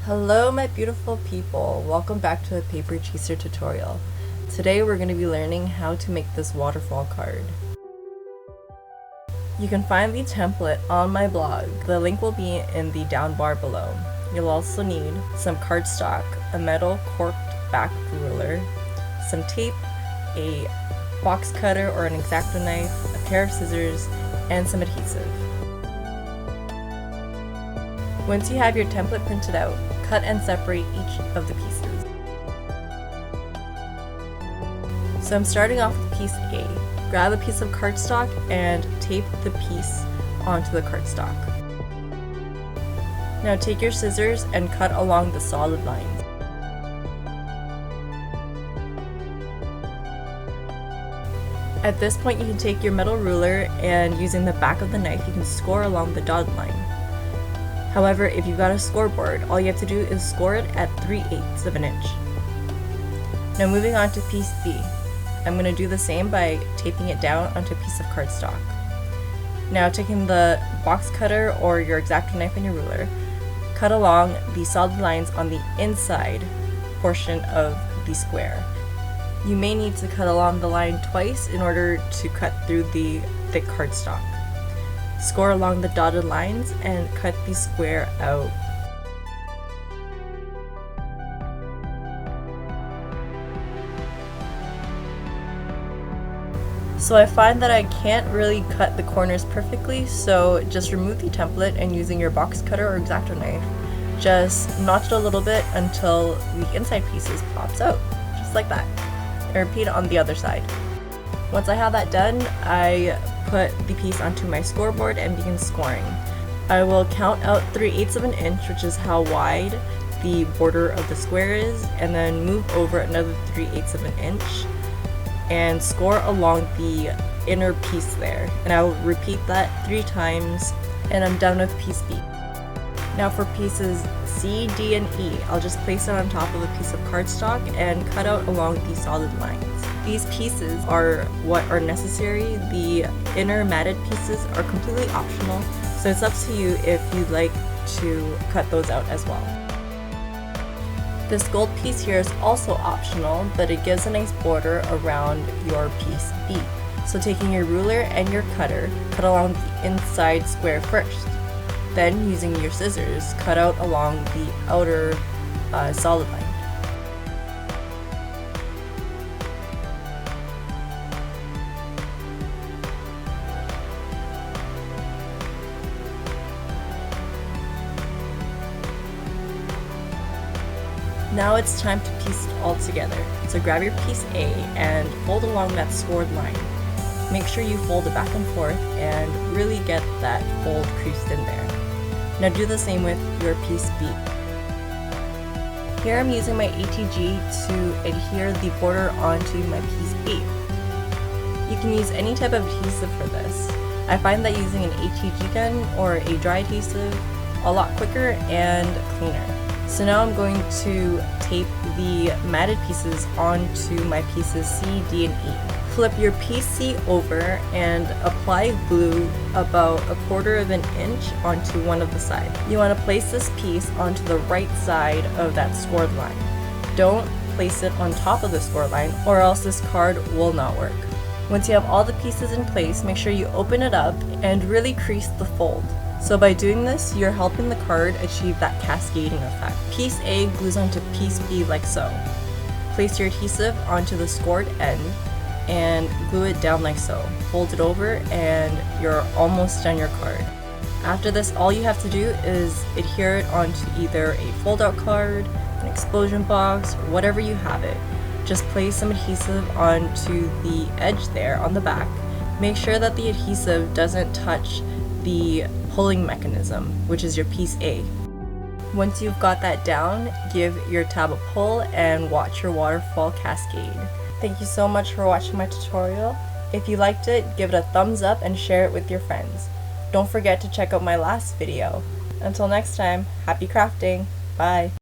Hello my beautiful people, welcome back to a paper chaser tutorial. Today we're going to be learning how to make this waterfall card. You can find the template on my blog. The link will be in the down bar below. You'll also need some cardstock, a metal corked back ruler, some tape, a box cutter or an X-Acto knife, a pair of scissors, and some adhesive. Once you have your template printed out, cut and separate each of the pieces. So I'm starting off with piece A. Grab a piece of cardstock and tape the piece onto the cardstock. Now take your scissors and cut along the solid lines. At this point you can take your metal ruler and using the back of the knife you can score along the dotted line. However, if you've got a scoreboard, all you have to do is score it at 3/8 of an inch. Now moving on to piece B. I'm going to do the same by taping it down onto a piece of cardstock. Now taking the box cutter or your X-Acto knife and your ruler, cut along the solid lines on the inside portion of the square. You may need to cut along the line twice in order to cut through the thick cardstock. Score along the dotted lines and cut the square out. So I find that I can't really cut the corners perfectly, so just remove the template and using your box cutter or X-Acto knife, just notch it a little bit until the inside pieces pops out, just like that. And repeat it on the other side. Once I have that done, I put the piece onto my scoreboard and begin scoring. I will count out 3/8 of an inch, which is how wide the border of the square is, and then move over another 3/8 of an inch and score along the inner piece there. And I will repeat that 3 times and I'm done with piece B. Now for pieces C, D, and E, I'll just place it on top of a piece of cardstock and cut out along the solid lines. These pieces are what are necessary. The inner matted pieces are completely optional, so it's up to you if you'd like to cut those out as well. This gold piece here is also optional, but it gives a nice border around your piece B. So taking your ruler and your cutter, cut along the inside square first. Then using your scissors, cut out along the outer solid line. Now it's time to piece it all together. So grab your piece A and fold along that scored line. Make sure you fold it back and forth and really get that fold creased in there. Now do the same with your piece B. Here I'm using my ATG to adhere the border onto my piece B. You can use any type of adhesive for this. I find that using an ATG gun or a dry adhesive a lot quicker and cleaner. So now I'm going to tape the matted pieces onto my pieces C, D, and E. Flip your piece C over and apply glue about 1/4 of an inch onto one of the sides. You want to place this piece onto the right side of that scored line. Don't place it on top of the scored line or else this card will not work. Once you have all the pieces in place, make sure you open it up and really crease the fold. So by doing this, you're helping the card achieve that cascading effect. Piece A glues onto piece B like so. Place your adhesive onto the scored end and glue it down like so. Fold it over and you're almost done your card. After this, all you have to do is adhere it onto either a fold-out card, an explosion box, or whatever you have it. Just place some adhesive onto the edge there on the back. Make sure that the adhesive doesn't touch the pulling mechanism, which is your piece A. Once you've got that down, give your tab a pull and watch your waterfall cascade. Thank you so much for watching my tutorial. If you liked it, give it a thumbs up and share it with your friends. Don't forget to check out my last video. Until next time, happy crafting! Bye!